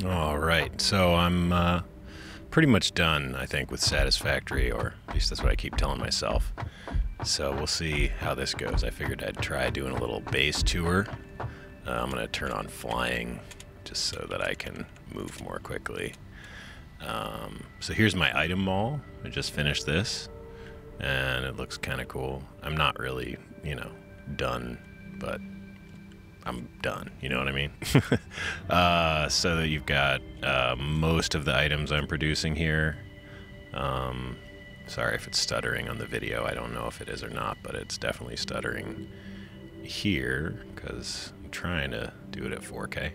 All right, so I'm pretty much done, I think, with Satisfactory, or at least that's what I keep telling myself. So we'll see how this goes. I figured I'd try doing a little base tour. I'm going to turn on flying just so that I can move more quickly. So here's my item mall. I just finished this, and it looks kind of cool. I'm not really, done, but I'm done, you know what I mean? So that you've got most of the items I'm producing here. Sorry if it's stuttering on the video. I don't know if it is or not, but it's definitely stuttering here because I'm trying to do it at 4K.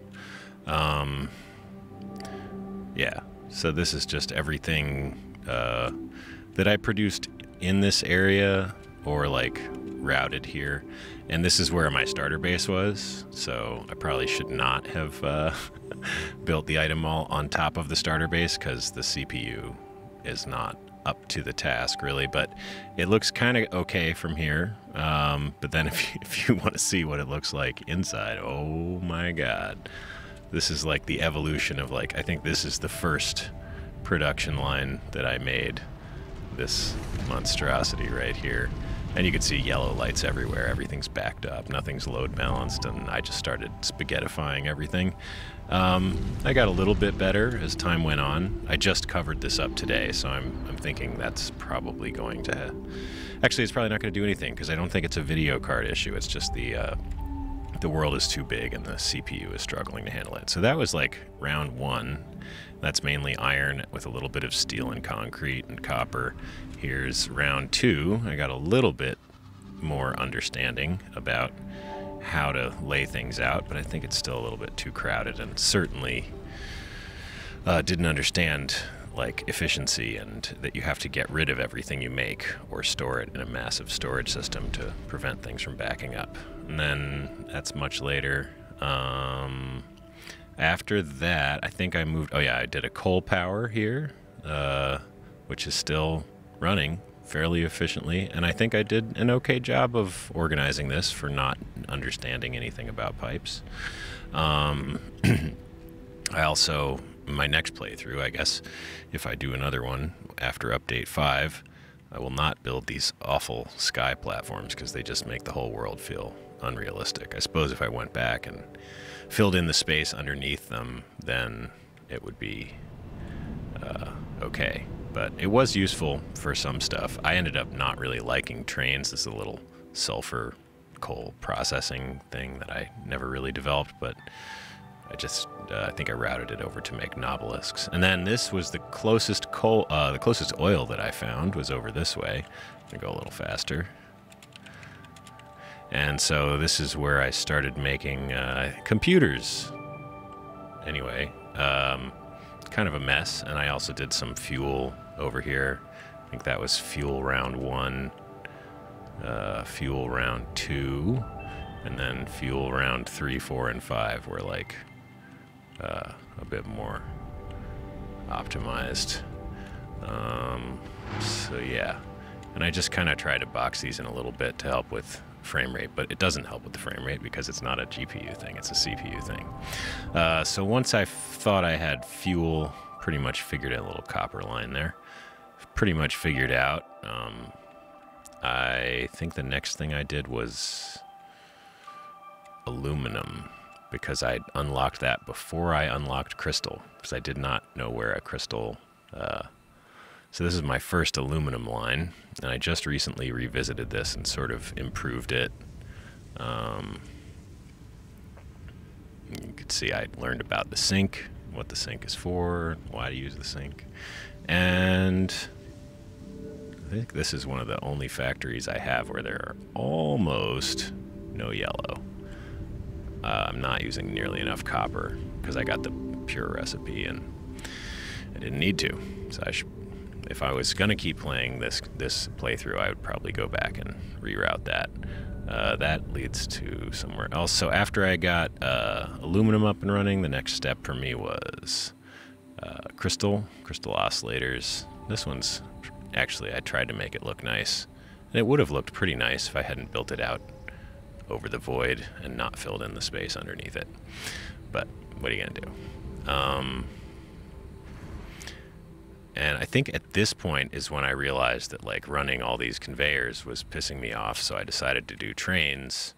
Yeah, so this is just everything that I produced in this area or like routed here. And this is where my starter base was, so I probably should not have built the item mall on top of the starter base because the CPU is not up to the task really, but it looks kind of okay from here. But then if you want to see what it looks like inside, oh my god, this is like the evolution of like, I think this is the first production line that I made, this monstrosity right here. And you can see yellow lights everywhere. Everything's backed up. Nothing's load balanced, and I just started spaghettifying everything. I got a little bit better as time went on. I just covered this up today, so I'm thinking that's probably going to... Actually, it's probably not going to do anything, because I don't think it's a video card issue. It's just the world is too big, and the CPU is struggling to handle it. So that was like round one. That's mainly iron with a little bit of steel and concrete and copper. Here's round two. I got a little bit more understanding about how to lay things out, but I think it's still a little bit too crowded, and certainly didn't understand like efficiency and that you have to get rid of everything you make or store it in a massive storage system to prevent things from backing up. And then that's much later. After that, I think I moved... Oh yeah, I did a coal power here, which is still running fairly efficiently, and I think I did an okay job of organizing this for not understanding anything about pipes. I also, my next playthrough, I guess, if I do another one after update 5, I will not build these awful sky platforms because they just make the whole world feel unrealistic. I suppose if I went back and filled in the space underneath them, then it would be okay. But it was useful for some stuff. I ended up not really liking trains. This is a little sulfur coal processing thing that I never really developed, but I just I think I routed it over to make nobelisks. And then this was the closest coal, the closest oil that I found was over this way. I'm gonna go a little faster. And so this is where I started making computers. Anyway, kind of a mess, and I also did some fuel over here. I think that was fuel round 1, fuel round 2, and then fuel round 3, 4, and 5 were like a bit more optimized. So yeah, and I just kind of tried to box these in a little bit to help with frame rate, but it doesn't help with the frame rate because it's not a GPU thing, it's a CPU thing. So once I thought I had fuel pretty much figured out, a little copper line there, pretty much figured out, I think the next thing I did was aluminum, because I unlocked that before I unlocked crystal, because I did not know where a crystal... So this is my first aluminum line, and I just recently revisited this and sort of improved it. You can see I learned about the sink, what the sink is for, why to use the sink. And I think this is one of the only factories I have where there are almost no yellow. I'm not using nearly enough copper because I got the pure recipe and I didn't need to. So I should... If I was going to keep playing this playthrough, I would probably go back and reroute that. That leads to somewhere else. So after I got aluminum up and running, the next step for me was crystal oscillators. This one's actually, I tried to make it look nice. And it would have looked pretty nice if I hadn't built it out over the void and not filled in the space underneath it. But what are you going to do? And I think at this point is when I realized that like running all these conveyors was pissing me off. So I decided to do trains,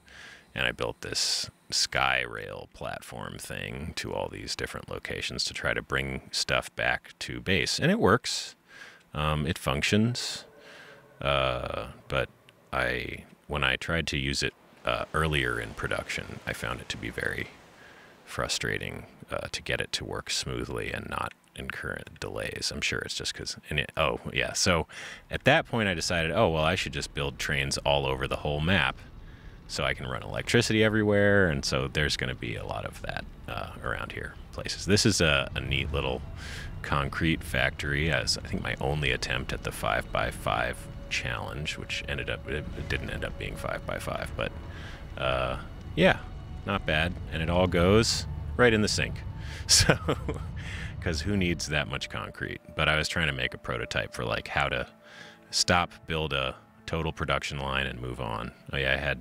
and I built this sky rail platform thing to all these different locations to try to bring stuff back to base. And it works. It functions. But when I tried to use it earlier in production, I found it to be very frustrating to get it to work smoothly and not incur delays. I'm sure it's just because. Oh yeah. So at that point, I decided, oh well, I should just build trains all over the whole map, so I can run electricity everywhere. And so there's going to be a lot of that around here places. This is a neat little concrete factory. As I think my only attempt at the 5x5 challenge, which it didn't end up being 5x5, but yeah, not bad. And it all goes right in the sink. So, because who needs that much concrete? But I was trying to make a prototype for like how to build a total production line and move on. Oh yeah,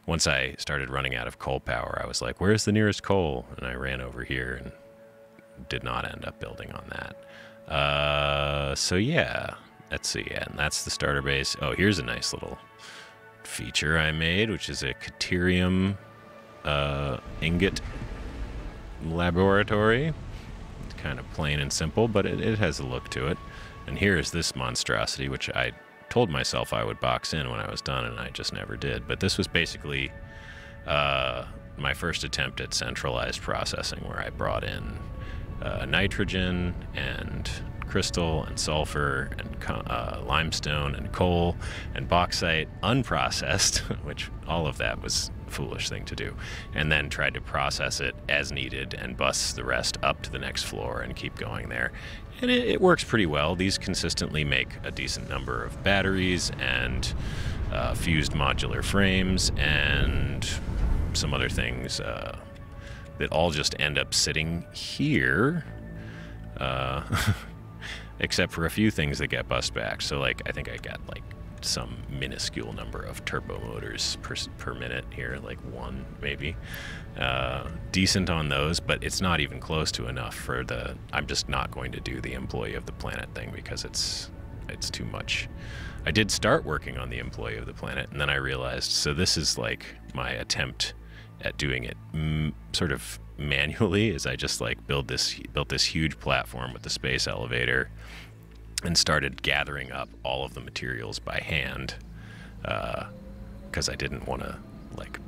once I started running out of coal power, I was like, where's the nearest coal? And I ran over here and did not end up building on that. So yeah, let's see. And that's the starter base. Oh, here's a nice little feature I made, which is a Caterium ingot laboratory. It's kind of plain and simple, but it has a look to it. And here's this monstrosity, which I told myself I would box in when I was done, and I just never did. But this was basically my first attempt at centralized processing, where I brought in nitrogen and crystal and sulfur and limestone and coal and bauxite unprocessed, which all of that was a foolish thing to do, and then tried to process it as needed and bus the rest up to the next floor and keep going there. And it works pretty well. These consistently make a decent number of batteries and fused modular frames and some other things that all just end up sitting here. Except for a few things that get bussed back. So like, I think I got like some minuscule number of turbo motors per minute here, like one maybe. Decent on those, but it's not even close to enough for I'm just not going to do the employee of the planet thing because it's too much. I did start working on the employee of the planet, and then I realized, so this is like my attempt at doing it sort of manually, is I just like built this huge platform with the space elevator and started gathering up all of the materials by hand, because I didn't want to, like,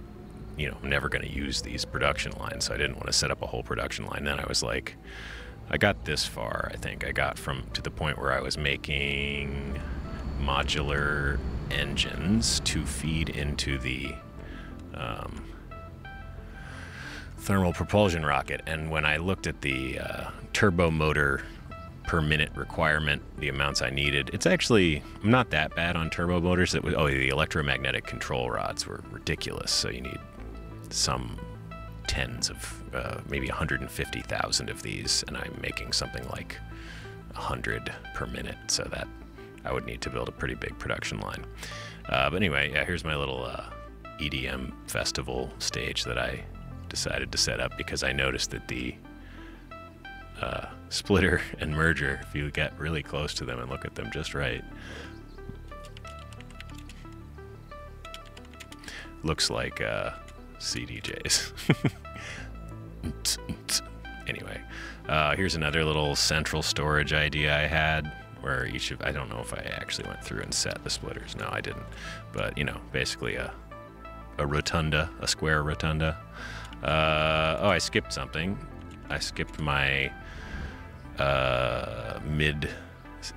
I'm never going to use these production lines, so I didn't want to set up a whole production line. Then I was like, I got this far. I think I got to the point where I was making modular engines to feed into the thermal propulsion rocket. And when I looked at the turbo motor per minute requirement, the amounts I needed, it's actually not that bad on turbo motors. The electromagnetic control rods were ridiculous. So you need some tens of, maybe 150,000 of these, and I'm making something like 100 per minute. So that I would need to build a pretty big production line. But anyway, yeah, here's my little EDM festival stage that I decided to set up, because I noticed that the splitter and merger, if you get really close to them and look at them just right, looks like CDJs. Anyway, here's another little central storage idea I had, where I don't know if I actually went through and set the splitters. No, I didn't. But, basically a rotunda, a square rotunda. Oh, I skipped something. I skipped my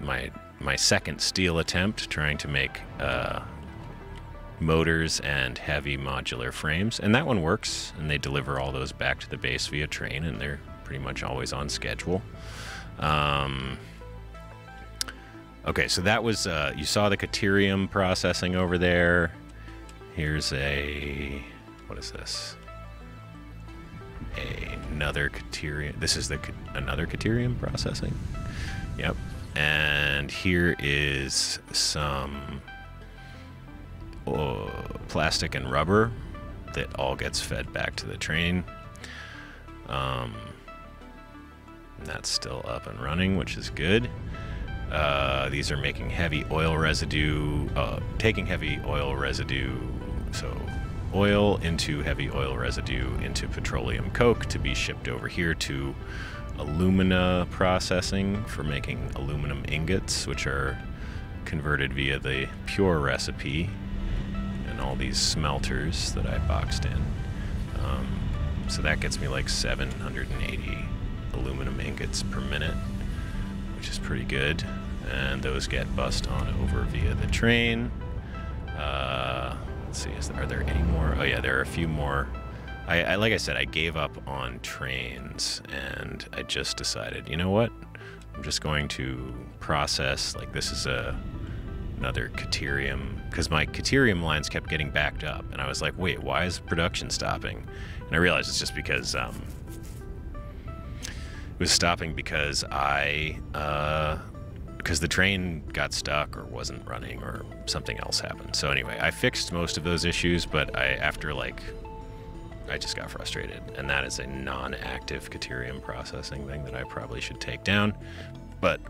my second steel attempt, trying to make motors and heavy modular frames, and that one works, and they deliver all those back to the base via train, and they're pretty much always on schedule. Okay, so that was you saw the Caterium processing over there. Here's what is this? Another Caterium. This is another Caterium processing. Yep. And here is some plastic and rubber that all gets fed back to the train. And that's still up and running, which is good. These are making heavy oil residue, taking heavy oil residue, so oil into heavy oil residue into petroleum coke to be shipped over here to alumina processing for making aluminum ingots, which are converted via the pure recipe and all these smelters that I boxed in. So that gets me like 780 aluminum ingots per minute, which is pretty good. And those get bussed on over via the train. Let's see, are there any more? Oh yeah, there are a few more. I like I said, I gave up on trains, and I just decided, you know what? I'm just going to process, like this is another Caterium, because my Caterium lines kept getting backed up, and I was like, wait, why is production stopping? And I realized it's just because it was stopping because because the train got stuck or wasn't running or something else happened. So anyway, I fixed most of those issues, but I just got frustrated, and that is a non-active Caterium processing thing that I probably should take down, but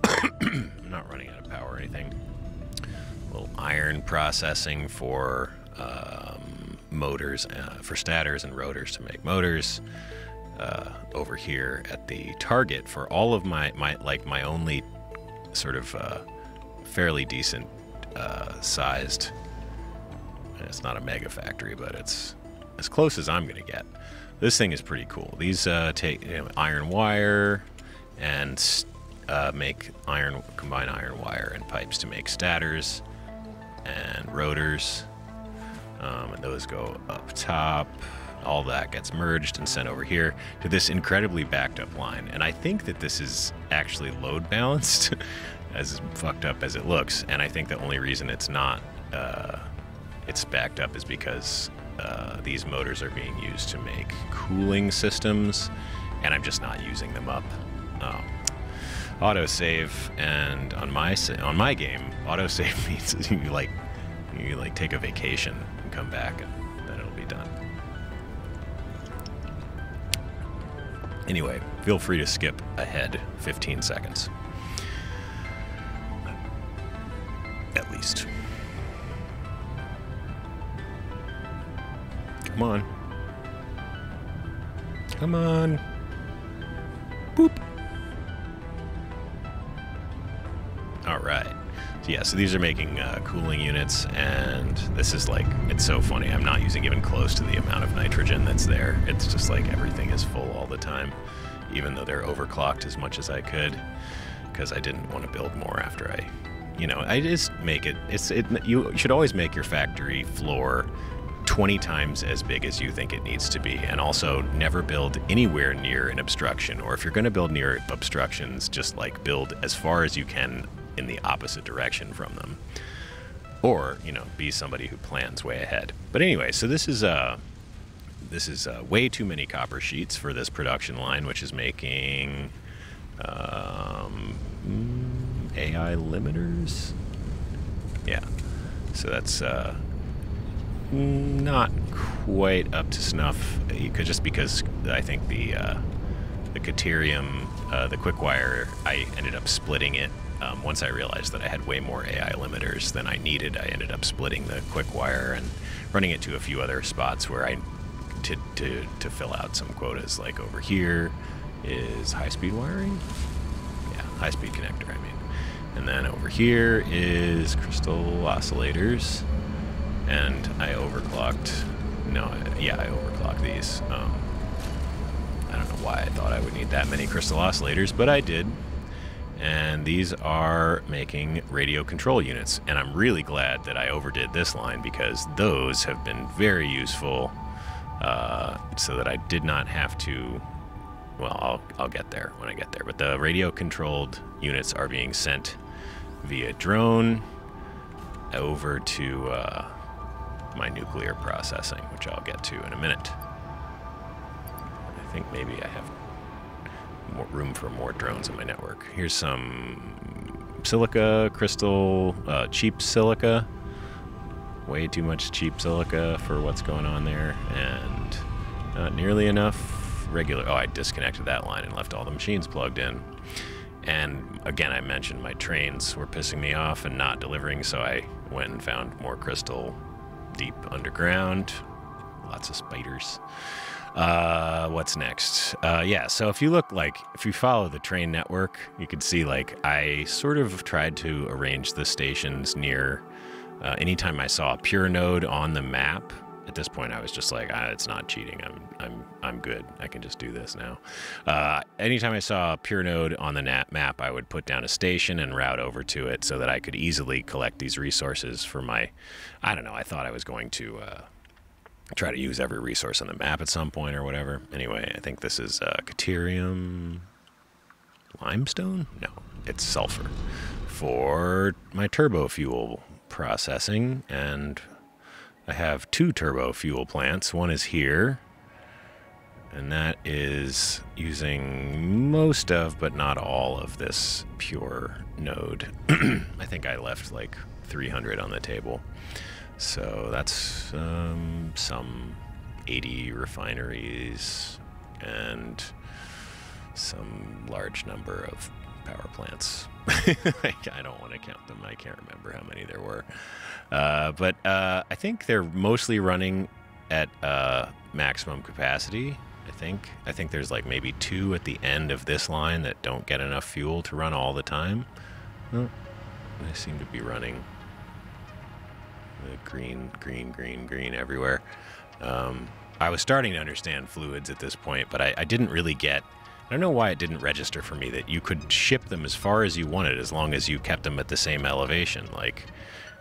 I'm not running out of power or anything. A little iron processing for motors, for stators and rotors to make motors. Over here at the target for all of my only sort of fairly decent sized, it's not a mega factory, but it's as close as I'm gonna get. This thing is pretty cool. These take iron wire and combine iron wire and pipes to make stators and rotors, and those go up top. All that gets merged and sent over here to this incredibly backed up line. And I think that this is actually load balanced, as fucked up as it looks. And I think the only reason it's not, it's backed up is because these motors are being used to make cooling systems, and I'm just not using them up. Autosave, and on my game, autosave means you take a vacation and come back, and then it'll be done. Anyway, feel free to skip ahead 15 seconds. At least. Come on. Come on. Boop. All right. So yeah, so these are making cooling units, and this is like, it's so funny. I'm not using even close to the amount of nitrogen that's there. It's just like everything is full all the time, even though they're overclocked as much as I could, because I didn't want to build more after I just make it. You should always make your factory floor 20 times as big as you think it needs to be, and also never build anywhere near an obstruction, or if you're going to build near obstructions, just like build as far as you can in the opposite direction from them, or be somebody who plans way ahead. But anyway, so this is way too many copper sheets for this production line, which is making AI limiters. Yeah, so that's not quite up to snuff, just because I think the Caterium, the quick wire, I ended up splitting it. Once I realized that I had way more AI limiters than I needed, I ended up splitting the quick wire and running it to a few other spots where to fill out some quotas. Like over here is high-speed wiring. Yeah, high-speed connector, I mean. And then over here is crystal oscillators. And I overclocked. I overclocked these. I don't know why I thought I would need that many crystal oscillators, but I did. And these are making radio control units. And I'm really glad that I overdid this line, because those have been very useful, so that I did not have to. Well, I'll get there when I get there. But the radio controlled units are being sent via drone over to my nuclear processing, which I'll get to in a minute. I think maybe I have more room for more drones in my network. Here's some silica, crystal, cheap silica. Way too much cheap silica for what's going on there, and not nearly enough regular... Oh, I disconnected that line and left all the machines plugged in. And again, I mentioned my trains were pissing me off and not delivering, so I went and found more crystal deep underground. Lots of spiders. What's next? Yeah, so if you follow the train network, you can see, like, I sort of tried to arrange the stations near, anytime I saw a pure node on the map. At this point, I was just like, it's not cheating. I'm good. I can just do this now. Anytime I saw a pure node on the map, I would put down a station and route over to it so that I could easily collect these resources for my, I don't know, I thought I was going to try to use every resource on the map at some point or whatever. Anyway, I think this is Caterium limestone? No, it's sulfur for my turbo fuel processing, and I have 2 turbo fuel plants. One is here, and that is using most of, but not all of this pure node. I think I left like 300 on the table. So that's some 80 refineries and some large number of power plants. I don't want to count them. I can't remember how many there were. But I think they're mostly running at maximum capacity. I think there's like maybe 2 at the end of this line that don't get enough fuel to run all the time. Well, they seem to be running green everywhere. I was starting to understand fluids at this point, but I didn't really get... I don't know why it didn't register for me that you could ship them as far as you wanted as long as you kept them at the same elevation. Like,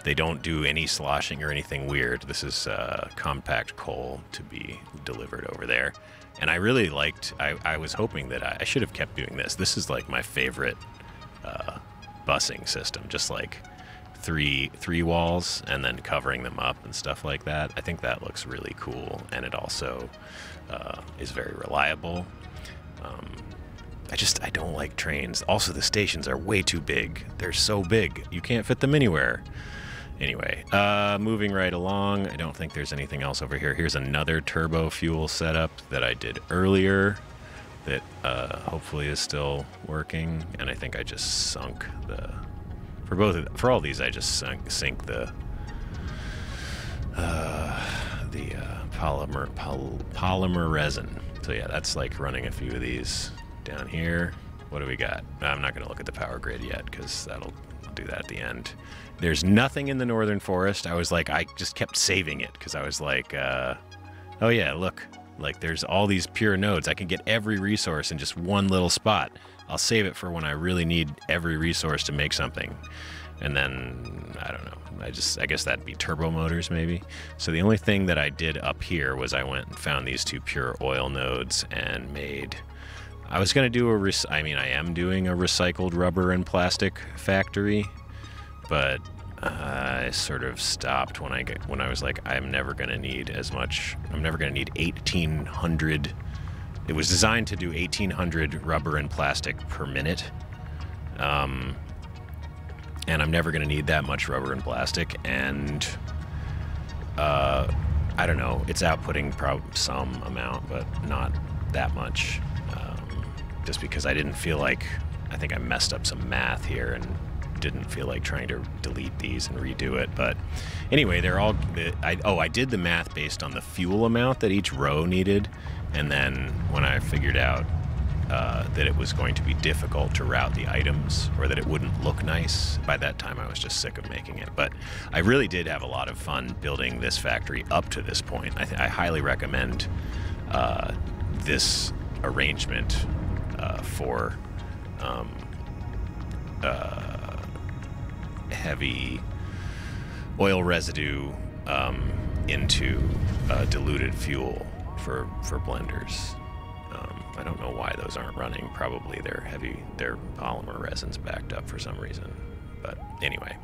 they don't do any sloshing or anything weird. This is compact coal to be delivered over there. And I really liked... I was hoping that I should have kept doing this. This is like my favorite busing system. Just like three walls and then covering them up and stuff like that. I think that looks really cool, and it also is very reliable. I don't like trains. Also, the stations are way too big. They're so big. You can't fit them anywhere. Anyway, moving right along. I don't think there's anything else over here. Here's another turbo fuel setup that I did earlier that hopefully is still working. And I think I just sunk the... For all these, I just sink the polymer resin. So yeah, that's like running a few of these down here. What do we got? I'm not going to look at the power grid yet because I'll do that at the end. There's nothing in the northern forest. I was like, I just kept saving it because I was like, oh yeah, look, like there's all these pure nodes. I can get every resource in just one little spot. I'll save it for when I really need every resource to make something. And then, I don't know, I guess that'd be turbo motors maybe. So the only thing that I did up here was I went and found these 2 pure oil nodes and made... I was going to do I am doing a recycled rubber and plastic factory, but I sort of stopped when I was like, I'm never going to need as much. I'm never going to need 1,800. It was designed to do 1,800 rubber and plastic per minute. And I'm never going to need that much rubber and plastic. And I don't know, it's outputting some amount, but not that much. Just because I didn't feel like, I think I messed up some math here and didn't feel like trying to delete these and redo it. But anyway, they're all, I did the math based on the fuel amount that each row needed. And then when I figured out that it was going to be difficult to route the items or that it wouldn't look nice, by that time I was just sick of making it. But I really did have a lot of fun building this factory up to this point. I highly recommend this arrangement for heavy oil residue into diluted fuel for blenders. I don't know why those aren't running. Probably they're polymer resins backed up for some reason. But anyway,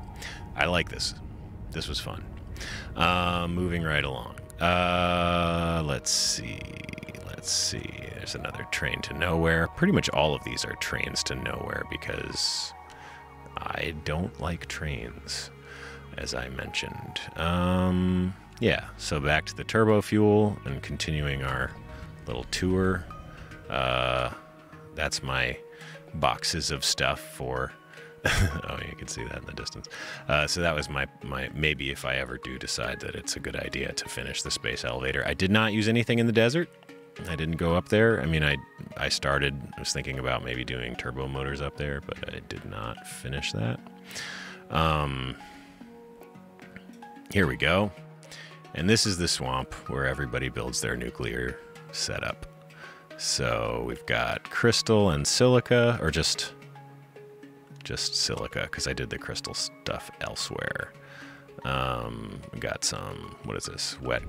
I like this. This was fun. Moving right along. Let's see. There's another train to nowhere. Pretty much all of these are trains to nowhere because I don't like trains, as I mentioned. Yeah, so back to the turbo fuel and continuing our little tour. That's my boxes of stuff for... oh, you can see that in the distance. So that was my maybe if I ever do decide that it's a good idea to finish the space elevator. I did not use anything in the desert. I didn't go up there. I mean, I was thinking about maybe doing turbo motors up there, but I did not finish that. Here we go. And this is the swamp where everybody builds their nuclear setup. So we've got crystal and silica, or just silica, because I did the crystal stuff elsewhere. We got some, what is this? Wet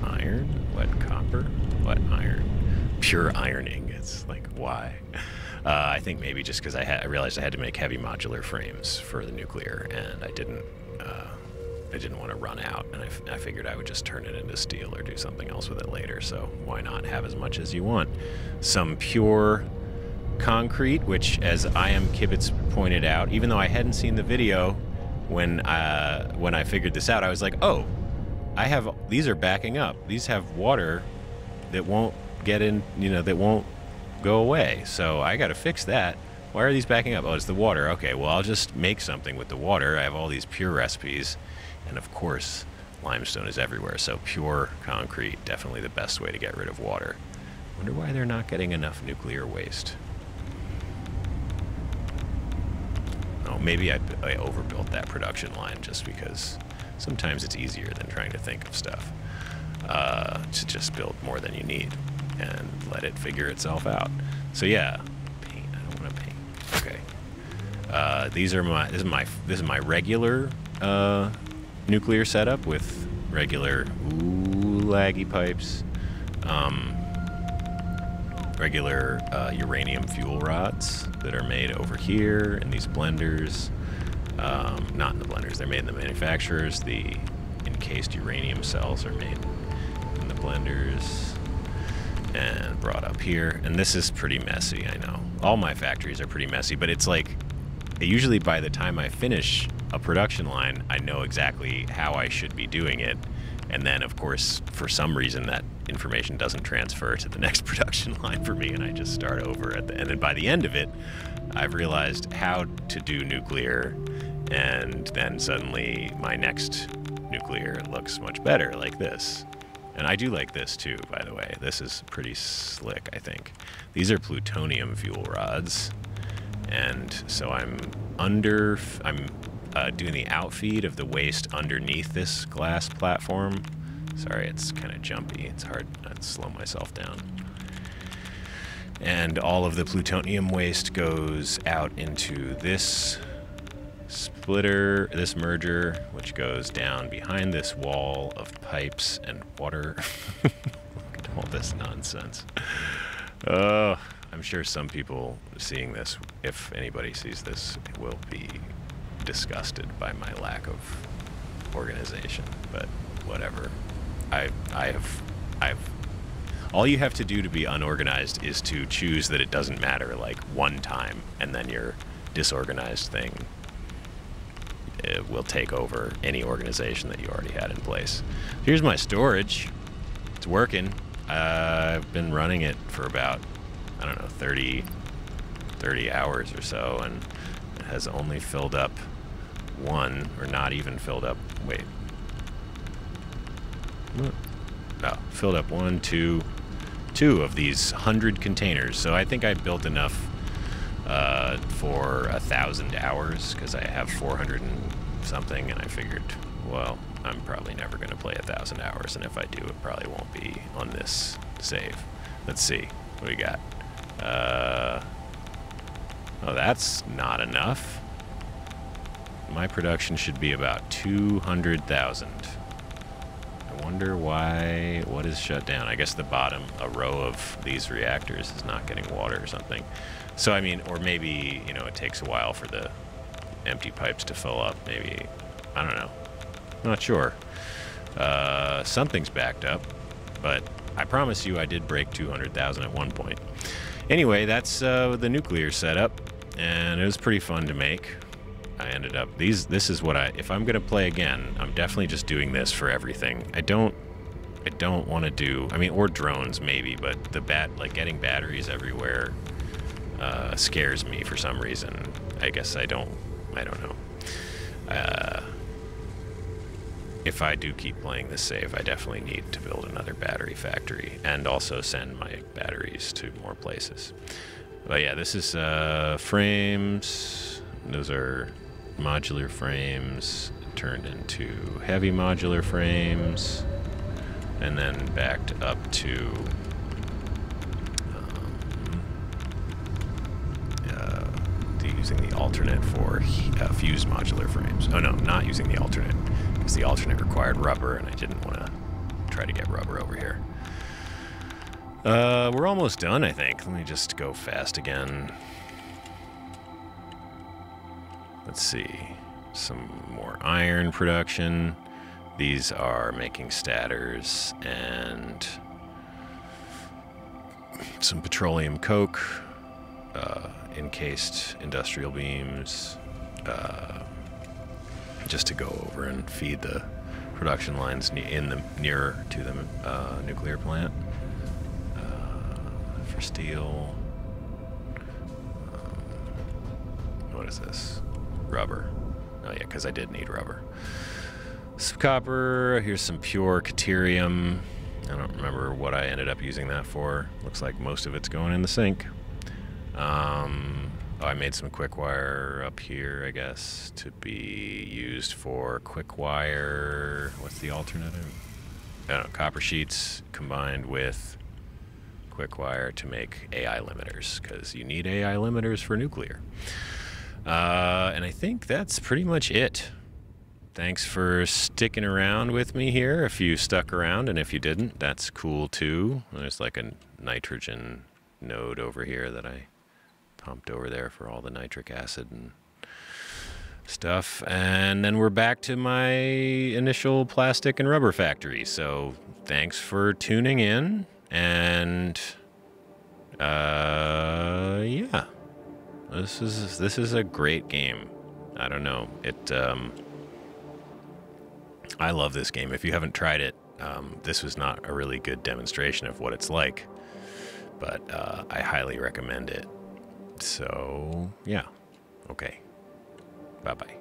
iron? Wet copper? Wet iron. Pure ironing. It's like, why? I think maybe just because I realized I had to make heavy modular frames for the nuclear, and I didn't want to run out, and I figured I would just turn it into steel or do something else with it later, so why not have as much as you want? Some pure concrete, which, as I Am Kibitz pointed out, even though I hadn't seen the video when I figured this out, I was like, oh, these are backing up. These have water that won't get in, that won't go away. So I got to fix that. Why are these backing up? Oh, it's the water. Okay, well, I'll just make something with the water. I have all these pure recipes. And of course, limestone is everywhere. So pure concrete, definitely the best way to get rid of water. Wonder why they're not getting enough nuclear waste. Oh, maybe I overbuilt that production line just because sometimes it's easier than trying to think of stuff. To just build more than you need and let it figure itself out. So yeah, paint. I don't want to paint. Okay. This is my regular nuclear setup with regular laggy pipes, regular uranium fuel rods that are made over here in these blenders. Not in the blenders, they're made in the manufacturers. The encased uranium cells are made in the blenders and brought up here. And this is pretty messy, I know. All my factories are pretty messy, but it's like, usually by the time I finish a production line, I know exactly how I should be doing it. And then, of course, for some reason, that information doesn't transfer to the next production line for me, and I just start over at the end. And by the end of it, I've realized how to do nuclear, and then suddenly my next nuclear looks much better, like this. And I do like this too, by the way. This is pretty slick, I think. These are plutonium fuel rods, and so I'm doing the outfeed of the waste underneath this glass platform. Sorry, it's kind of jumpy. It's hard to slow myself down. And all of the plutonium waste goes out into this splitter, this merger, which goes down behind this wall of pipes and water. Look at all this nonsense. I'm sure some people seeing this, if anybody sees this, will be disgusted by my lack of organization, but whatever. I've all you have to do to be unorganized is to choose that it doesn't matter like one time, and then your disorganized thing, it will take over any organization that you already had in place. Here's my storage. It's working. I've been running it for about, I don't know, 30 hours or so, and it has only filled up one, or not even filled up, wait. Oh, filled up two of these 100 containers. So I think I built enough for 1,000 hours, because I have 400 and something, and I figured, well, I'm probably never going to play 1,000 hours, and if I do, it probably won't be on this save. Let's see, what do we got? Oh, that's not enough. My production should be about 200,000. I wonder why, what is shut down? I guess the bottom, a row of these reactors is not getting water or something. So, I mean, or maybe, you know, it takes a while for the empty pipes to fill up. Maybe, I don't know. Not sure. Something's backed up, but I promise you I did break 200,000 at one point. Anyway, that's the nuclear setup, and it was pretty fun to make. I ended up, this is what if I'm going to play again, I'm definitely just doing this for everything. I don't I don't want to do, I mean, or drones maybe, but like getting batteries everywhere scares me for some reason. I guess I don't know. If I do keep playing this save, I definitely need to build another battery factory and also send my batteries to more places. But yeah, this is frames. Those are modular frames turned into heavy modular frames, and then backed up to using the alternate for fused modular frames. Oh no, not using the alternate, because the alternate required rubber, and I didn't want to try to get rubber over here. We're almost done, I think. Let me just go fast again. Let's see. Some more iron production. These are making stators and some petroleum coke, encased industrial beams, just to go over and feed the production lines nearer to the nuclear plant. For steel, what is this? Rubber. Oh yeah, because I did need rubber. Some copper. Here's some pure caterium. I don't remember what I ended up using that for. Looks like most of it's going in the sink. I made some quick wire up here, I guess, to be used for quick wire. What's the alternative? I don't know, copper sheets combined with quick wire to make AI limiters, because you need AI limiters for nuclear. And I think that's pretty much it. Thanks for sticking around with me here. If you stuck around, and if you didn't, that's cool too. There's like a nitrogen node over here that I pumped over there for all the nitric acid and stuff. And then we're back to my initial plastic and rubber factory. So thanks for tuning in, and yeah, this is a great game. I don't know, I love this game. If you haven't tried it, this was not a really good demonstration of what it's like, but I highly recommend it. So yeah, okay, bye bye.